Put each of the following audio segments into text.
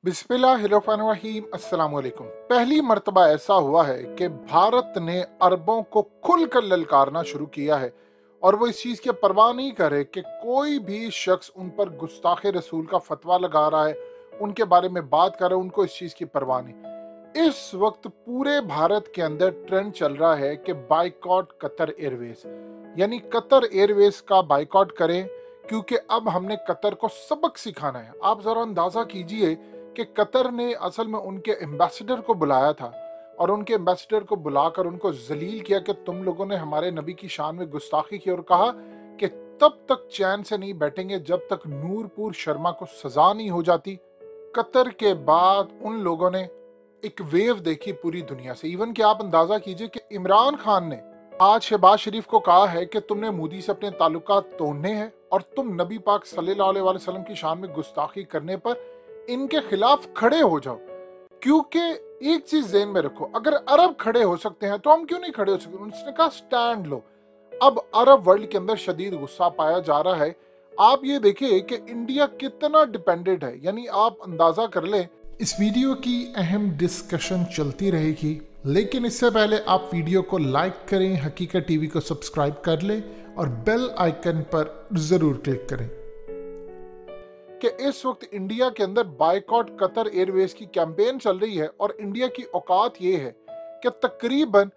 बिस्मिल्लाहिर्रहमानिर्रहीम अस्सलाम वालेकुम। पहली मर्तबा ऐसा हुआ है कि भारत ने अरबों को खुलकर ललकारना शुरू किया है और वो इस चीज़ की परवाह नहीं करे कि कोई भी शख्स उन पर गुस्ताखे रसूल का फतवा लगा रहा है, उनके बारे में बात कर रहा है, उनको इस चीज़ की परवाह नहीं। इस वक्त पूरे भारत के अंदर ट्रेंड चल रहा है कि बाइकॉट कतर एयरवेज, यानी कतर एयरवेज का बाइकॉट करें क्योंकि अब हमने कतर को सबक सिखाना है। आप ज़रा अंदाज़ा कीजिए कि कतर ने असल में उनके एम्बेसडर को बुलाया था और उनके एम्बेसडर को बुलाकर उनको जलील किया कि तुम लोगों ने हमारे नबी की शान में गुस्ताखी की और कहा कि तब तक चैन से नहीं बैठेंगे जब तक नूरपुर शर्मा को सजा नहीं हो जाती। कतर के बाद उन लोगों ने एक वेव देखी पूरी दुनिया से। इवन कि आप अंदाजा कीजिए कि इमरान खान ने आज शहबाज शरीफ को कहा है कि तुमने मोदी से अपने ताल्लुकात तोड़ने हैं और तुम नबी पाक सल्लल्लाहु अलैहि वसल्लम की शान में गुस्ताखी करने पर इनके खिलाफ खड़े हो जाओ। क्योंकि एक चीज ज़हन में रखो, अगर अरब खड़े हो सकते हैं तो हम क्यों नहीं खड़े हो सकते। उसने कहा स्टैंड लो। अब अरब वर्ल्ड के अंदर शदीद गुस्सा पाया जा रहा है। आप ये देखिए कि इंडिया कितना डिपेंडेंट है, यानी आप अंदाजा कर लें। इस वीडियो की अहम डिस्कशन चलती रहेगी, लेकिन इससे पहले आप वीडियो को लाइक करें, हकीकत टीवी को सब्सक्राइब कर लें और बेल आइकन पर जरूर क्लिक करें कि इस वक्त इंडिया के अंदर बायकॉट कतर एयरवेज की कैंपेन चल रही है और इंडिया की औकात ये है कि तकरीबन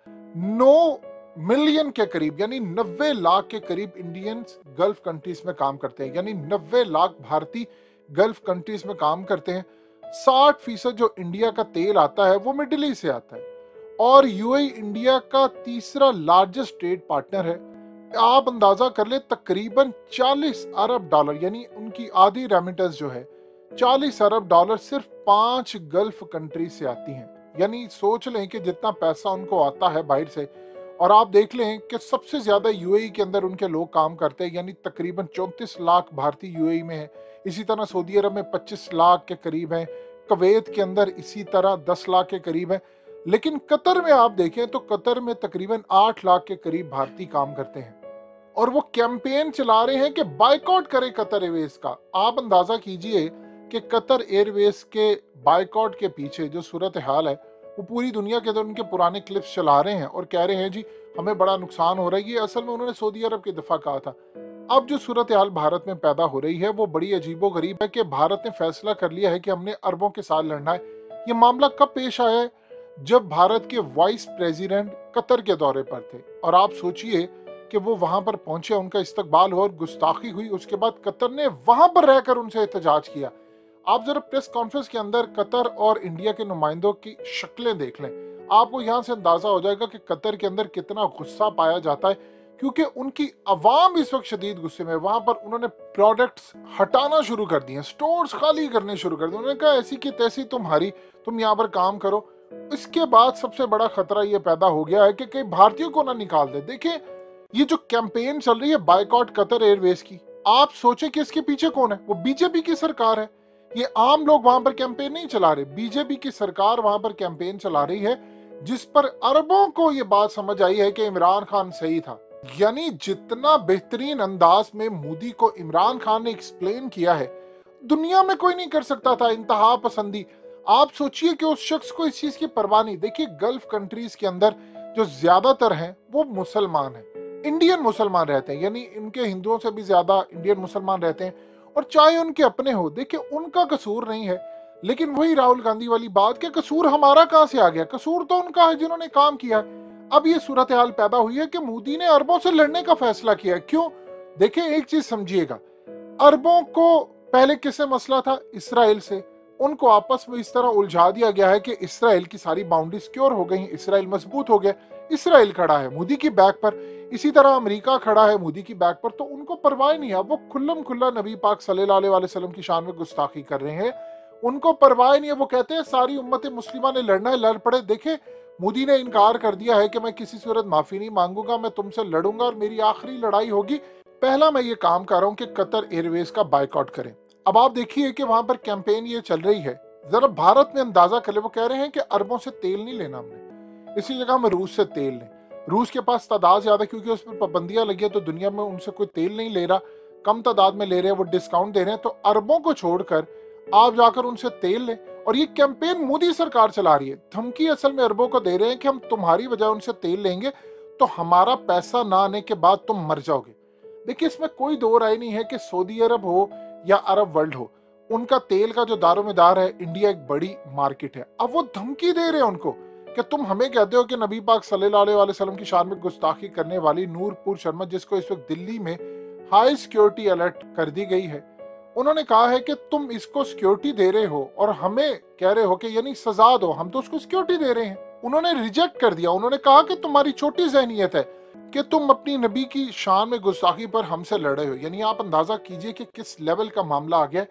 9 मिलियन के करीब, यानी 90 लाख के करीब इंडियंस गल्फ कंट्रीज में काम करते हैं, यानी 90 लाख भारतीय गल्फ कंट्रीज में काम करते हैं। 60% जो इंडिया का तेल आता है वो मिडिल ईस्ट से आता है और यूएई इंडिया का तीसरा लार्जेस्ट ट्रेड पार्टनर है। आप अंदाजा कर ले तकरीबन 40 अरब डॉलर, यानी उनकी आधी रेमिटेंस जो है 40 अरब डॉलर सिर्फ 5 गल्फ कंट्री से आती हैं। यानी सोच लें कि जितना पैसा उनको आता है बाहर से, और आप देख लें कि सबसे ज्यादा यूएई के अंदर उनके लोग काम करते हैं, यानी तकरीबन 34 लाख भारतीय यूएई में है। इसी तरह सऊदी अरब में 25 लाख के करीब हैं, कुवैत के अंदर इसी तरह 10 लाख के करीब है। लेकिन कतर में आप देखें तो कतर में तकरीबन 8 लाख के करीब भारतीय काम करते हैं और वो कैंपेन चला रहे हैं कि बायकॉट करें कतर एयरवेज का। आप अंदाजा कीजिए कि कतर एयरवेज के बायकॉट के पीछे जो सूरत हाल है वो पूरी दुनिया के अंदर उनके पुराने क्लिप्स चला रहे हैं और कह रहे हैं जी हमें बड़ा नुकसान हो रहा है। ये असल में उन्होंने सऊदी अरब की दफा कहा था। अब जो सूरत हाल भारत में पैदा हो रही है वो बड़ी अजीबो गरीब है कि भारत ने फैसला कर लिया है कि हमने अरबों के साथ लड़ना है। ये मामला कब पेश आया है? जब भारत के वाइस प्रेसिडेंट कतर के दौरे पर थे और आप सोचिए कि वो वहां पर पहुंचे, उनका इस्तकबाल हुआ और गुस्ताखी हुई। उसके बाद कतर ने वहां पर रहकर उनसे एहतजाज किया। आप जरा प्रेस कॉन्फ्रेंस के अंदर कतर और इंडिया के नुमाइंदों की शक्लें देख लें, आपको यहां से अंदाजा हो जाएगा कि कतर के अंदर कितना गुस्सा पाया जाता है, क्योंकि उनकी अवाम इस वक्त शदीद गुस्से में। वहां पर उन्होंने प्रोडक्ट्स हटाना शुरू कर दिए, स्टोर्स खाली करने शुरू कर दिए। उन्होंने कहा ऐसी की तैसी तुम्हारी, तुम यहाँ पर काम करो। इसके बाद सबसे बड़ा खतरा यह पैदा हो गया है कि कई भारतीयों को ना निकाल दे। देखिए ये जो कैंपेन चल रही है बायकॉट कतर एयरवेज की, आप सोचे कि इसके पीछे कौन है? वो बीजेपी की सरकार है। ये आम लोग वहां पर कैंपेन नहीं चला रहे, बीजेपी की सरकार वहां पर कैंपेन चला रही है, जिस पर अरबों को ये बात समझ आई है कि इमरान खान सही था। यानी जितना बेहतरीन अंदाज में मोदी को इमरान खान ने एक्सप्लेन किया है, दुनिया में कोई नहीं कर सकता था। इंतहा पसंदी, आप सोचिए कि उस शख्स को इस चीज की परवाह नहीं। देखिए गल्फ कंट्रीज के अंदर जो ज्यादातर हैं वो मुसलमान हैं, इंडियन मुसलमान रहते हैं, यानी इनके हिंदुओं से भी ज्यादा इंडियन मुसलमान रहते हैं। और चाहे उनके अपने हो, देखिए उनका कसूर नहीं है। लेकिन वही राहुल गांधी वाली बात कि कसूर हमारा कहां से आ गया? कसूर तो उनका है जिन्होंने काम किया है। अब ये सूरत हाल पैदा हुई है कि मोदी ने अरबों से लड़ने का फैसला किया। क्यों? देखिए एक चीज समझिएगा, अरबों को पहले किससे मसला था? इसराइल से। उनको आपस में इस तरह उलझा दिया गया है कि इसराइल की सारी बाउंड्री सिक्योर हो गई, इसराइल मजबूत हो गया। इसराइल खड़ा है मोदी की बैक पर, इसी तरह अमेरिका खड़ा है मोदी की बैक पर। तो उनको परवाह नहीं है, वो खुल्लम खुल्ला नबी पाक सल्लल्लाहु अलैहि वसल्लम की शान में गुस्ताखी कर रहे हैं। उनको परवाह नहीं है। वो कहते हैं सारी उम्मत मुस्लिमा ने लड़ना है, लड़ पड़े। देखे मोदी ने इनकार कर दिया है कि मैं किसी सूरत माफी नहीं मांगूंगा, मैं तुमसे लड़ूंगा और मेरी आखिरी लड़ाई होगी। पहला मैं ये काम कर रहा हूँ कि कतर एयरवेज का बायकॉट करें। अब आप देखिए कि वहां पर कैंपेन ये चल रही है, जरा भारत में अंदाजा कर ले। वो कह रहे हैं कि अरबों से तेल नहीं लेना हमने, इसी जगह हम रूस से तेल लें। रूस के पास तादाद ज्यादा, क्योंकि उस पर पाबंदियां लगी है तो दुनिया में उनसे कोई तेल नहीं ले रहा, कम तादाद में ले रहे हैं, वो डिस्काउंट दे रहे हैं। तो अरबों को छोड़कर आप जाकर उनसे तेल लें। और ये कैंपेन मोदी सरकार चला रही है। धमकी असल में अरबों को दे रहे हैं कि हम तुम्हारी वजह उनसे तेल लेंगे तो हमारा पैसा ना आने के बाद तुम मर जाओगे। देखिए, इसमें कोई दो राय नहीं है कि सऊदी अरब हो या अरब वर्ल्ड हो, उनका तेल का जो दारोमदार है, इंडिया एक बड़ी मार्केट है। अब वो धमकी दे रहे हैं उनको कि तुम हमें कहते हो कि नबी पाक सल्लल्लाहु अलैहि वसल्लम की शान में गुस्ताखी करने वाली नूरपुर शर्मा, जिसको इस वक्त दिल्ली में हाई सिक्योरिटी अलर्ट कर दी गई है, उन्होंने कहा है कि तुम इसको सिक्योरिटी दे रहे हो और हमें कह रहे हो कि यानी सजा दो, हम तो उसको सिक्योरिटी दे रहे हैं। उन्होंने रिजेक्ट कर दिया। उन्होंने कहा कि तुम्हारी छोटी ज़हनियत है कि तुम अपनी नबी की शान में गुस्ताखी पर हमसे लड़े हो। यानी आप अंदाजा कीजिए कि किस लेवल का मामला आ गया।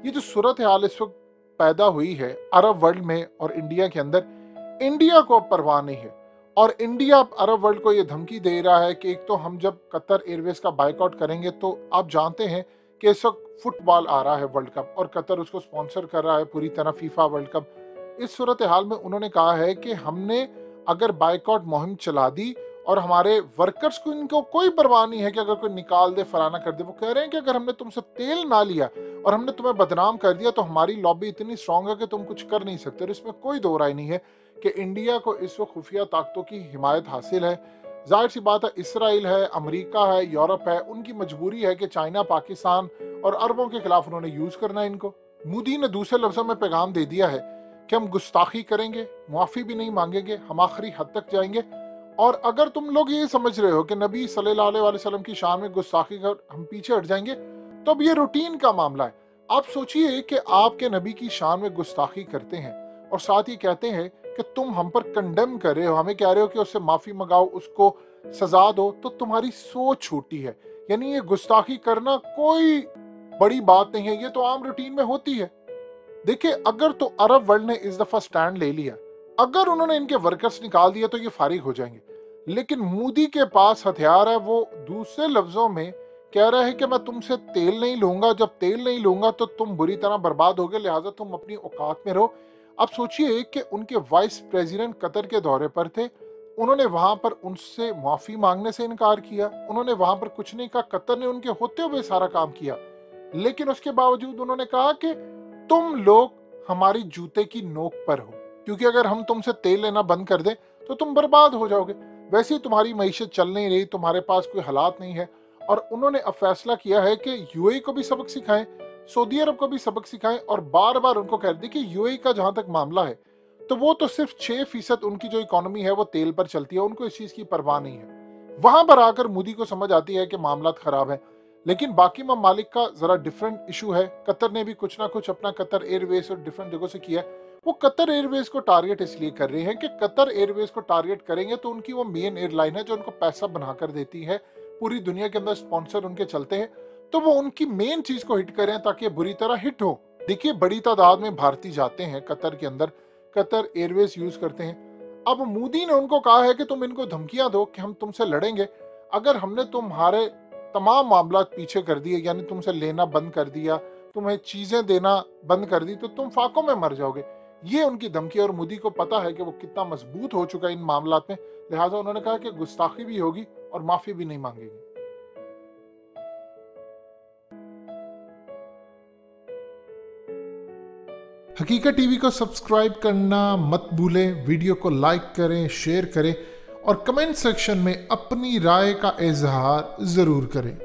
ये जो सूरत हाल इस वक्त पैदा हुई है अरब वर्ल्ड में और इंडिया के अंदर, इंडिया को अब परवाह नहीं है। और इंडिया अरब वर्ल्ड को ये धमकी दे रहा है कि एक तो हम जब कतर एयरवेज का बाइकआउट करेंगे तो आप जानते हैं कि इस वक्त फुटबॉल आ रहा है वर्ल्ड कप और कतर उसको स्पॉन्सर कर रहा है पूरी तरह, फीफा वर्ल्ड कप। इस सूरत हाल में उन्होंने कहा है कि हमने अगर बाइकआउट मुहिम चला दी और हमारे वर्कर्स को, इनको कोई परवाह नहीं है कि अगर कोई निकाल दे, फलाना कर दे। वो कह रहे हैं कि अगर हमने तुमसे तेल ना लिया और हमने तुम्हें बदनाम कर दिया तो हमारी लॉबी इतनी स्ट्रांग है कि तुम कुछ कर नहीं सकते। और इसमें कोई दो राय नहीं है कि इंडिया को इस वक्त खुफिया ताकतों की हिमायत हासिल है। जाहिर सी बात है, इसराइल है, अमेरिका है, यूरोप है, उनकी मजबूरी है कि चाइना, पाकिस्तान और अरबों के खिलाफ उन्होंने यूज करना है इनको। मोदी ने दूसरे लफ्जों में पैगाम दे दिया है कि हम गुस्ताखी करेंगे, मुआफी भी नहीं मांगेंगे, हम आखिरी हद तक जाएंगे। और अगर तुम लोग ये समझ रहे हो कि नबी सल्लल्लाहु अलैहि वसल्लम की शान में गुस्ताखी कर हम पीछे हट जाएंगे, तो अब ये रूटीन का मामला है। आप सोचिए कि आपके नबी की शान में गुस्ताखी करते हैं और साथ ही कहते हैं कि तुम हम पर कंडेम कर रहे हो, हमें कह रहे हो कि उससे माफी मंगाओ, उसको सजा दो, तो तुम्हारी सोच छोटी है। यानी ये गुस्ताखी करना कोई बड़ी बात नहीं है, ये तो आम रूटीन में होती है। देखिए, अगर तो अरब वर्ल्ड ने इस दफा स्टैंड ले लिया, अगर उन्होंने इनके वर्कर्स निकाल दिया तो ये फारिग हो जाएंगे। लेकिन मोदी के पास हथियार है। वो दूसरे लफ्जों में कह रहा है कि मैं तुमसे तेल नहीं लूंगा, जब तेल नहीं लूंगा तो तुम बुरी तरह बर्बाद होगे, लिहाजा तुम अपनी औकात में रहो। अब सोचिए कि उनके वाइस प्रेसिडेंट कतर के दौरे पर थे, उन्होंने वहां पर उनसे माफी मांगने से इनकार किया, उन्होंने वहां पर कुछ नहीं कहा, कतर ने उनके होते हुए सारा काम किया। लेकिन उसके बावजूद उन्होंने कहा कि तुम लोग हमारी जूते की नोक पर हो, क्योंकि अगर हम तुमसे तेल लेना बंद कर दें तो तुम बर्बाद हो जाओगे। वैसे ही तुम्हारी मईशत चल नहीं रही, तुम्हारे पास कोई हालात नहीं है। और उन्होंने अब फैसला किया है कि यूएई को भी सबक सिखाएं, सऊदी अरब को भी सबक सिखाएं और बार बार उनको कह दें कि यूएई का जहां तक मामला है तो वो तो सिर्फ 6% उनकी जो इकोनॉमी है वो तेल पर चलती है, उनको इस चीज की परवाह नहीं है। वहां पर आकर मोदी को समझ आती है कि मामला खराब है। लेकिन बाकी ममालिक का जरा डिफरेंट इशू है। कतर ने भी कुछ ना कुछ अपना कतर एयरवेज और डिफरेंट जगहों से किया। वो कतर एयरवेज को टारगेट इसलिए कर रहे हैं कि कतर एयरवेज को टारगेट करेंगे तो उनकी वो मेन एयरलाइन है जो उनको पैसा बनाकर देती है, पूरी दुनिया के अंदर स्पॉन्सर उनके चलते हैं, तो वो उनकी मेन चीज को हिट करें ताकि बुरी तरह हिट हो। देखिए, बड़ी तादाद में भारतीय जाते हैं कतर के अंदर, कतर एयरवेज यूज करते हैं। अब मोदी ने उनको कहा है कि तुम इनको धमकियां दो कि हम तुमसे लड़ेंगे, अगर हमने तुम्हारे तमाम मामला पीछे कर दिए, यानी तुमसे लेना बंद कर दिया, तुम्हें चीजें देना बंद कर दी, तो तुम फाकों में मर जाओगे। ये उनकी धमकी। और मोदी को पता है कि वो कितना मजबूत हो चुका है इन मामलात में, लिहाजा उन्होंने कहा कि गुस्ताखी भी होगी और माफी भी नहीं मांगेगी। हकीकत टीवी को सब्सक्राइब करना मत भूलें, वीडियो को लाइक करें, शेयर करें और कमेंट सेक्शन में अपनी राय का इजहार जरूर करें।